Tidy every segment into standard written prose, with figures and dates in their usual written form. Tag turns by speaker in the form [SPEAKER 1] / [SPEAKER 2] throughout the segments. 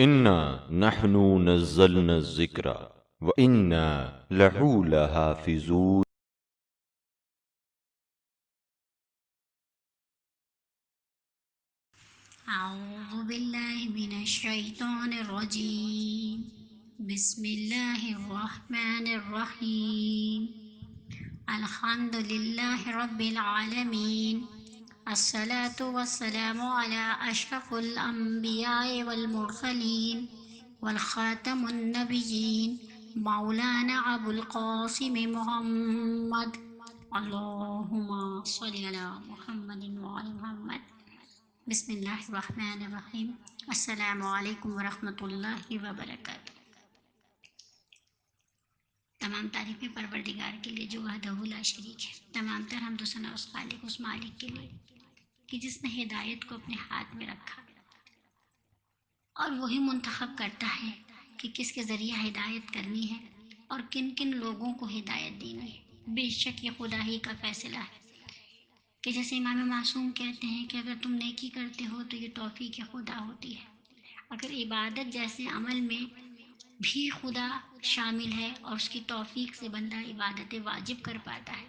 [SPEAKER 1] انا نحن نزلنا الذکر وانا لہو لحافظون۔
[SPEAKER 2] أعوذ بالله من الشيطان الرجيم. بسم الله الرحمن الرحيم. الحمد لله رب العالمين. الصلاة والسلام على أشرف الأنبياء والمرسلين والخاتم النبيين مولانا أبو القاسم محمد. اللهم صل على محمد وعلى محمد. بسم اللہ الرحمن الرحیم. السلام علیکم ورحمۃ اللہ وبرکاتہ. تمام تعریفیں پروردگار کے لیے جو وحدہ لا شریک ہے. تمام تر حمد و ثنا اس خالق اس مالک کے لیے کہ جس نے ہدایت کو اپنے ہاتھ میں رکھا اور وہی منتخب کرتا ہے کہ کس کے ذریعہ ہدایت کرنی ہے اور کن کن لوگوں کو ہدایت دینی ہے. بے شک یہ خدا ہی کا فیصلہ ہے کہ جیسے امام معصوم کہتے ہیں کہ اگر تم نیکی کرتے ہو تو یہ توفیق خدا ہوتی ہے. اگر عبادت جیسے عمل میں بھی خدا شامل ہے اور اس کی توفیق سے بندہ عبادت واجب کر پاتا ہے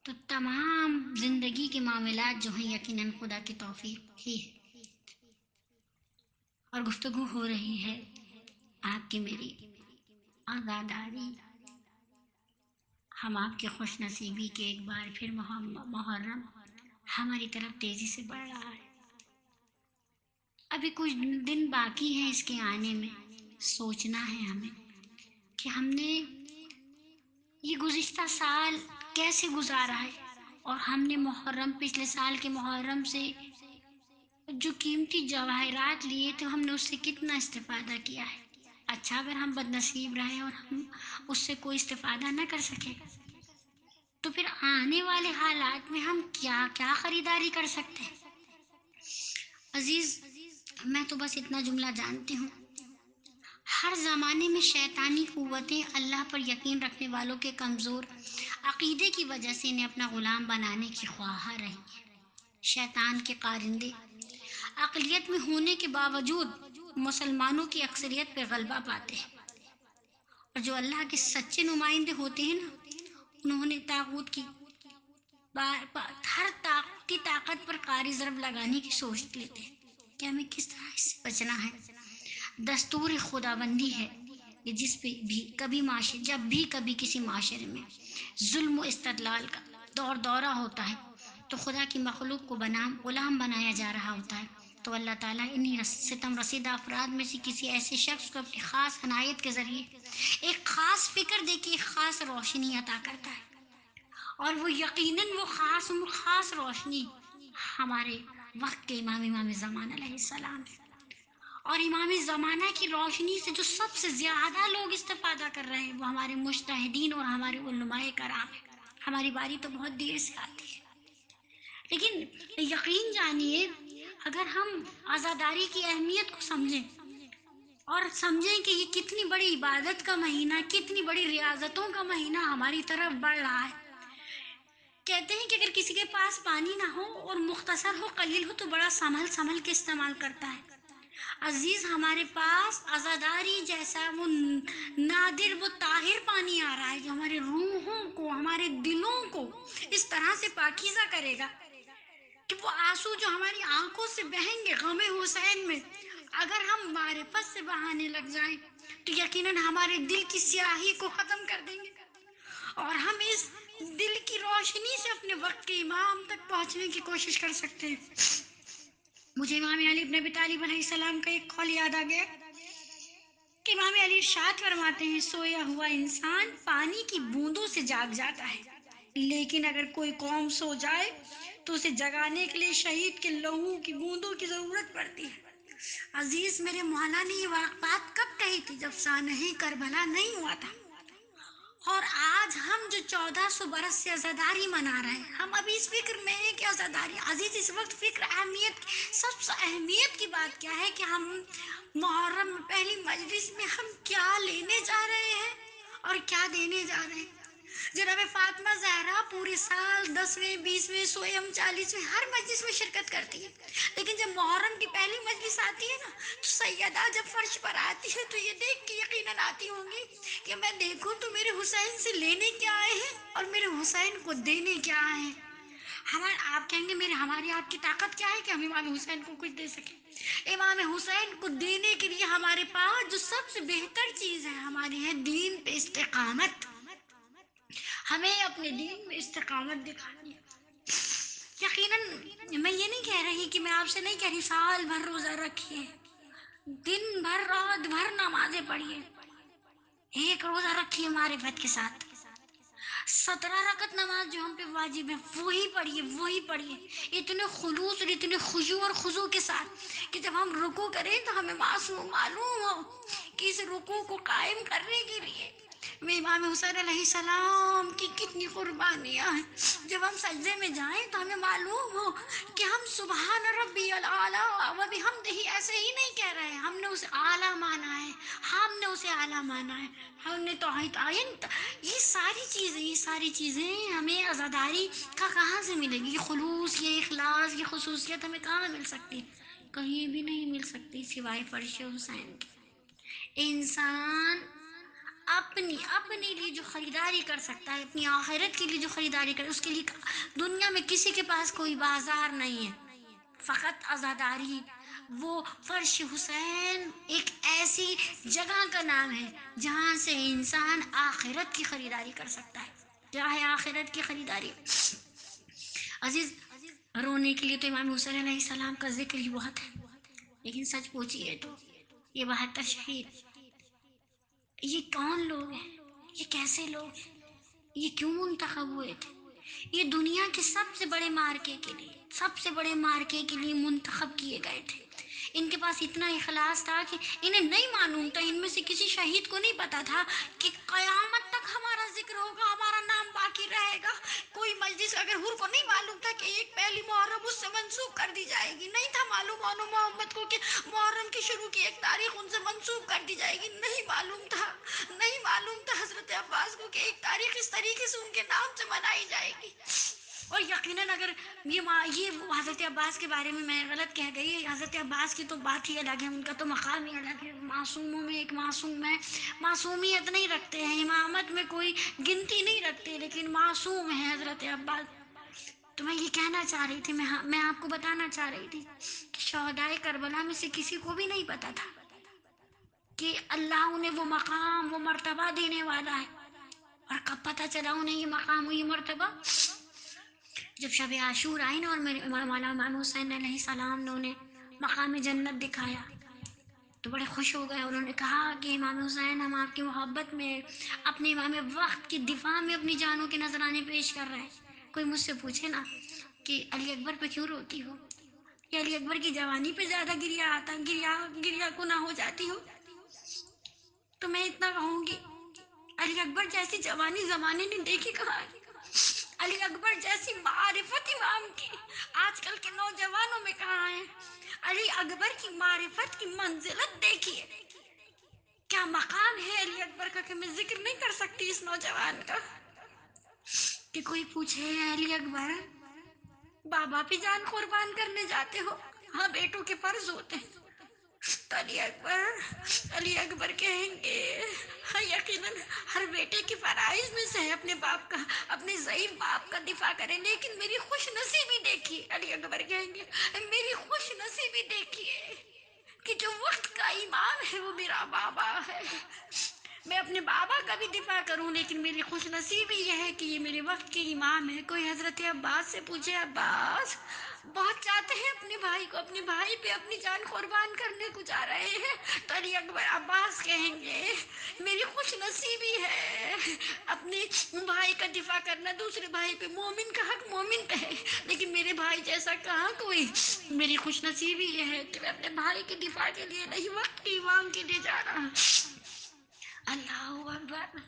[SPEAKER 2] تو تمام زندگی کے معاملات جو ہیں یقیناً خدا کی توفیق ہی ہے. اور گفتگو ہو رہی ہے آپ کی میری آزاداری. ہم آپ کے خوش نصیبی کے ایک بار پھر محرم ہماری طرف تیزی سے بڑھ رہا ہے. ابھی کچھ دن باقی ہیں اس کے آنے میں. سوچنا ہے ہمیں کہ ہم نے یہ گزشتہ سال کیسے گزارا ہے اور ہم نے محرم پچھلے سال کے محرم سے جو قیمتی جواہرات لیے تھے ہم نے اس سے کتنا استفادہ کیا ہے. اچھا اگر ہم بد نصیب رہے اور ہم اس سے کوئی استفادہ نہ کر سکے تو پھر آنے والے حالات میں ہم کیا کیا خریداری کر سکتے ہیں. عزیز میں تو بس اتنا جملہ جانتی ہوں، ہر زمانے میں شیطانی قوتیں اللہ پر یقین رکھنے والوں کے کمزور عقیدے کی وجہ سے انہیں اپنا غلام بنانے کی خواہاں رہی. شیطان کے کارندے اقلیت میں ہونے کے باوجود مسلمانوں کی اکثریت پہ غلبہ پاتے ہیں اور جو اللہ کے سچے نمائندے ہوتے ہیں نا انہوں نے طاغوت کی ہر طاقت پر قاری ضرب لگانے کی سوچ لیتے ہیں کہ ہمیں کس طرح اس سے بچنا ہے. دستور خدا بندی ہے کہ جس پہ بھی جب بھی کبھی کسی معاشرے میں ظلم و استدلال کا دورہ ہوتا ہے تو خدا کی مخلوق کو غلام بنایا جا رہا ہوتا ہے تو اللہ تعالیٰ انہی ستم رسیدہ افراد میں سے کسی ایسے شخص کو اپنی خاص عنایت کے ذریعے ایک خاص فکر دے کے ایک خاص روشنی عطا کرتا ہے. اور وہ یقیناً وہ خاص روشنی ہمارے وقت کے امام زمان علیہ السلام ہے. اور امام زمانہ کی روشنی سے جو سب سے زیادہ لوگ استفادہ کر رہے ہیں وہ ہمارے مجتہدین اور ہمارے علماء کرام ہیں. ہماری باری تو بہت دیر سے آتی ہے لیکن یقین جانیے اگر ہم عزاداری کی اہمیت کو سمجھیں اور سمجھیں کہ یہ کتنی بڑی عبادت کا مہینہ کتنی بڑی ریاضتوں کا مہینہ ہماری طرف بڑھ رہا ہے. کہتے ہیں کہ اگر کسی کے پاس پانی نہ ہو اور مختصر ہو قلیل ہو تو بڑا سنبھل کے استعمال کرتا ہے. عزیز ہمارے پاس عزاداری جیسا وہ نادر وہ طاہر پانی آ رہا ہے جو ہمارے روحوں کو ہمارے دلوں کو اس طرح سے پاکیزہ کرے گا کہ وہ آنسو جو ہماری آنکھوں سے بہیں گے غم حسین میں اگر ہم معرفت سے بہانے لگ جائیں تو یقیناً ہمارے دل کی سیاہی کو ختم کر دیں گے اور ہم اس دل کی روشنی سے اپنے وقت کے امام تک پہنچنے کی کوشش کر سکتے ہیں. مجھے امام علی ابن ابی طالب علیہ السلام کا ایک قول یاد آ گیا کہ امام علی ارشاد فرماتے ہیں سویا ہوا انسان پانی کی بوندوں سے جاگ جاتا ہے لیکن اگر کوئی قوم سو جائے تو اسے جگانے کے لیے شہید کے لہو کی بوندوں کی ضرورت پڑتی ہے. عزیز میرے مولا نے یہ بات کب کہی تھی جب سانحہ کربلا نہیں ہوا تھا اور آج ہم جو 1400 برس سے عزاداری منا رہے ہیں ہم ابھی اس فکر میں ہیں کہ عزاداری. عزیز اس وقت فکر سب سے اہمیت کی بات کیا ہے کہ ہم محرم میں پہلی مجلس میں ہم کیا لینے جا رہے ہیں اور کیا دینے جا رہے ہیں. جناب فاطمہ زہرا پورے سال 10ویں 20ویں 100ویں 40ویں ہر مجلس میں شرکت کرتی ہے، لیکن جب محرم کی پہلی مجلس آتی ہے نا تو سیدہ جب فرش پر آتی ہے تو یہ دیکھ کے یقیناً آتی ہوں گی کہ میں دیکھوں تو میرے حسین سے لینے کیا آئے ہیں اور میرے حسین کو دینے کیا آئے ہیں۔ آپ کہیں گے ہماری آپ کی طاقت کیا ہے کہ ہم امام حسین کو کچھ دے سکیں؟ امام حسین کو دینے کے لیے ہمارے پاس جو سب سے بہتر چیز ہے ہماری ہے دین پہ استقامت۔ ہمیں اپنے دین میں استقامت دکھانی ہے۔ یقیناً میں یہ نہیں کہہ رہی کہ میں آپ سے نہیں کہہ رہی سال بھر روزہ رکھیے، دن بھر رات بھر نمازیں پڑھیے، ایک روزہ رکھیے معرفت کے ساتھ، 17 رکعت نماز جو ہم پہ واجب ہے وہی پڑھیے اتنے خلوص اور اتنے خشوع اور خضوع کے ساتھ کہ جب ہم رکوع کریں تو ہمیں معلوم ہو کہ اس رکوع کو قائم کرنے کے لیے امام حسین علیہ السلام کی کتنی قربانیاں ہیں۔ جب ہم سجدے میں جائیں تو ہمیں معلوم ہو کہ ہم سبحان ربی الاعلیٰ و بحمدہ ایسے ہی نہیں کہہ رہے ہیں، ہم نے اسے اعلیٰ مانا ہے، ہم نے توحید یہ ساری چیزیں ہمیں عزاداری کا کہاں سے ملے گی؟ یہ خلوص، یہ اخلاص، یہ خصوصیت ہمیں کہاں مل سکتی؟ کہیں بھی نہیں مل سکتی سوائے فرش حسین کے۔ انسان اپنے لیے جو خریداری کر سکتا ہے، اپنی آخرت کے لیے جو خریداری کر، اس کے لیے دنیا میں کسی کے پاس کوئی بازار نہیں ہے، فقط عزاداری۔ وہ فرش حسین ایک ایسی جگہ کا نام ہے جہاں سے انسان آخرت کی خریداری کر سکتا ہے۔ کیا ہے آخرت کی خریداری؟ عزیز، رونے کے لیے تو امام حسین علیہ السلام کا ذکر ہی بہت ہے، لیکن سچ پوچھیے تو یہ 72 شہید یہ کون لوگ ہیں؟ یہ کیسے لوگ ہیں؟ یہ کیوں منتخب ہوئے تھے؟ یہ دنیا کے سب سے بڑے مارکے کے لیے منتخب کیے گئے تھے۔ ان کے پاس اتنا اخلاص تھا کہ انہیں نہیں معلوم تھا، ان میں سے کسی شہید کو نہیں پتا تھا کہ قیامت تک ہمارا ذکر ہوگا، ہمارا نام باقی رہے گا۔ کوئی مجلس اگر حور کو نہیں معلوم تھا کہ ایک پہلی محرم اس سے منسوخ کر دی جائے گی، نہیں تھا معلوم محمد کو کہ محرم کی شروع کی ایک تاریخ ان سے منسوخ کر دی جائے گی، نہیں معلوم تھا حضرت عباس کو کہ ایک تاریخ اس طریقے سے ان کے نام سے منائی جائے گی۔ اور یقیناً اگر یہ حضرت عباس کے بارے میں غلط کہہ گئی، حضرت عباس کی تو بات ہی الگ ہے، ان کا تو مقام ہی الگ ہے، معصوموں میں ایک معصوم ہے، معصومیت نہیں رکھتے ہیں، امامت میں کوئی گنتی نہیں رکھتے، لیکن معصوم ہے حضرت عباس۔ تو میں یہ کہنا چاہ رہی تھی، میں آپ کو بتانا چاہ رہی تھی کہ شہدائے کربلا میں سے کسی کو بھی نہیں پتا تھا کہ اللہ انہیں وہ مقام، وہ مرتبہ دینے والا ہے۔ اور کب پتہ چلا انہیں یہ مقام و یہ مرتبہ؟ جب شب عاشور آئی نا اور میرے امام حسین علیہ السلام نے انہیں مقام جنت دکھایا تو بڑے خوش ہو گئے۔ انہوں نے کہا کہ امام حسین، ہم آپ کی محبت میں اپنے امام وقت کی دفاع میں اپنی جانوں کے نذرانے پیش کر رہے ہیں۔ کوئی مجھ سے پوچھے نا کہ علی اکبر پہ کیوں روتی ہو، یا علی اکبر کی جوانی پہ زیادہ گریا گناہ ہو جاتی ہو، تو میں اتنا کہوں گی علی اکبر جیسی جوانی زمانے نے دیکھی کہاں ہے؟ علی اکبر جیسی معرفت امام کی آج کل کے نوجوانوں میں کہاں ہے؟ علی اکبر کی معرفت کی منزلت دیکھیے، کیا مقام ہے علی اکبر کا کہ میں ذکر نہیں کر سکتی اس نوجوان کا۔ کہ کوئی پوچھے علی اکبر بابا پہ جان قربان کرنے جاتے ہو؟ ہاں، بیٹوں کے فرض ہوتے ہیں۔ تو علی اکبر کہیں گے ہاں، یقیناً ہر بیٹے کے فرائض میں سے ہے اپنے باپ کا، اپنے ضعیف باپ کا دفاع کریں، لیکن میری خوش نصیبی دیکھیے۔ علی اکبر کہیں گے میری خوش نصیبی دیکھیے کہ جو وقت کا امام ہے وہ میرا بابا ہے۔ میں اپنے بابا کا بھی دفاع کروں، لیکن میری خوش نصیبی یہ ہے کہ یہ میرے وقت کے امام ہے۔ کوئی حضرت عباس سے پوچھے عباس بہت چاہتے ہیں اپنے بھائی کو، اپنے بھائی پہ اپنی جان قربان کرنے کو جا رہے ہیں، تو علی اکبر عباس کہیں گے میری خوش نصیبی ہے اپنے بھائی کا دفاع کرنا، دوسرے بھائی پہ مومن کا حق مومن پہ ہے، لیکن میرے بھائی جیسا کہاں کوئی۔ میری خوش نصیبی یہ ہے کہ میں اپنے بھائی کے دفاع کے لیے نہیں، وقت کے امام کے لیے جا رہا ہوں۔ اللہ اکبر،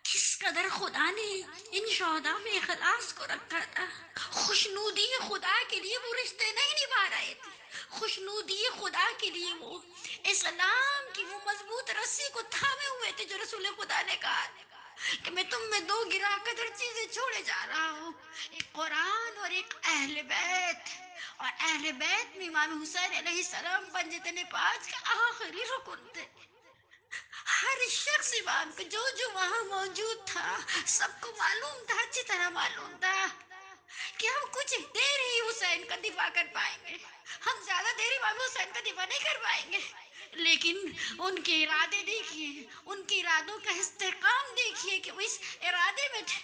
[SPEAKER 2] کس قدر خدا نے ان شہداء میں اخلاص کو رکھا تھا۔ خوشنودی خدا کے لیے وہ رشتے نہیں نبھا رہے تھے، خوشنودی خدا کے لیے وہ اسلام کی وہ مضبوط رسی کو تھامے ہوئے تھے جو رسول خدا نے کہا کہ میں تم میں دو گرا قدر چیزیں چھوڑے جا رہا ہوں، ایک قرآن اور ایک اہل بیت. اور اہل بیت میں امام حسین علیہ السلام پنجتن پانچ کا آخری رکن تھے. ہر شخص امام کو جو وہاں موجود تھا سب کو معلوم تھا، اچھی طرح معلوم تھا کہ ہم کچھ دیر ہی حسین کا دفاع کر پائیں گے، ہم زیادہ دیر امام حسین کا دفاع نہیں کر پائیں گے. لیکن ان کے ارادے دیکھیے، ان کے ارادوں کا استحکام دیکھیے کہ وہ اس ارادے میں تھے،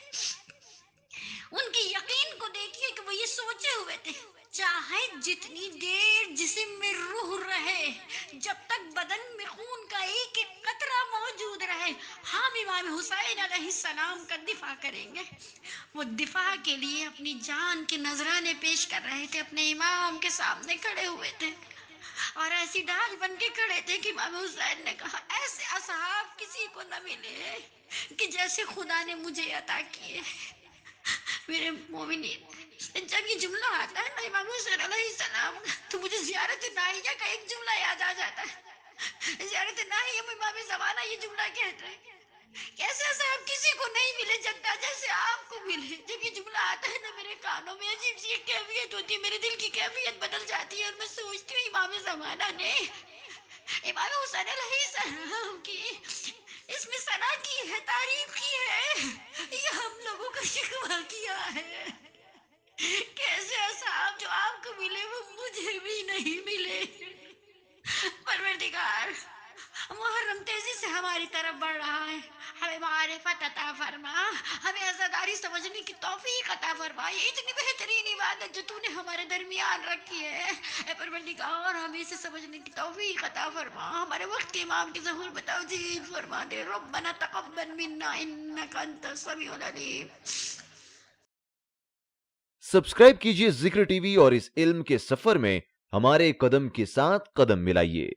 [SPEAKER 2] ان کی یقین کو دیکھیے کہ وہ یہ سوچے ہوئے تھے چاہے جتنی دیر جسم میں روح رہے، جب تک بدن میں خون کا ایک ایک قطرہ موجود رہے، ہم امام حسین علیہ السلام کا دفاع کریں گے. وہ دفاع کے لیے اپنی جان کے نذرانے پیش کر رہے تھے، اپنے امام کے سامنے کھڑے ہوئے تھے اور ایسی ڈھال بن کے کھڑے تھے کہ امام حسین نے کہا ایسے اصحاب کسی کو نہ ملے کہ جیسے خدا نے مجھے عطا کیے. میرے مومنین، جب یہ جملہ آتا ہے نا امام حسین علیہ السلام کا، تو مجھے زیارت ناہیہ کا ایک جملہ یاد آ جاتا ہے. زیارت ناہیہ میں امام زمانہ یہ جملہ کہتے ہیں کہ ایسے صاحب کسی کو نہیں ملے جگہ جیسے آپ کو ملے. جب یہ جملہ آتا ہے نا میرے کانوں میں عجیب سی ایک کیفیت ہوتی ہے، میرے دل کی کیفیت بدل جاتی ہے اور میں سوچتی ہوں امام زمانہ نے امام حسین علیہ السلام کی اس میں ثنا کی ہے، تعریف کی ہے، یہ ہم لوگوں کا شکوہ کیا ہے. کیسے اصحاب جو آپ کو ملے وہ مجھے بھی نہیں ملے. پروردگار، محرم تیزی سے ہماری طرف بڑھ رہا ہے، ہمیں معرفت عطا فرما، ہمیں عزاداری سمجھنے کی توفیق عطا فرما. یہ اتنی بہترین عبادت جو تو نے ہمارے درمیان رکھی ہے، اے پروردگار ہمیں اسے سمجھنے کی توفیق عطا فرما. ہمارے وقت کے امام کی ظہور میں توجیہ فرما دے. ربنا تقبل منا انک انت السمیع العلیم.
[SPEAKER 1] سبسکرائب کیجئے ذکر ٹی وی اور اس علم کے سفر میں ہمارے قدم کے ساتھ قدم ملائیے.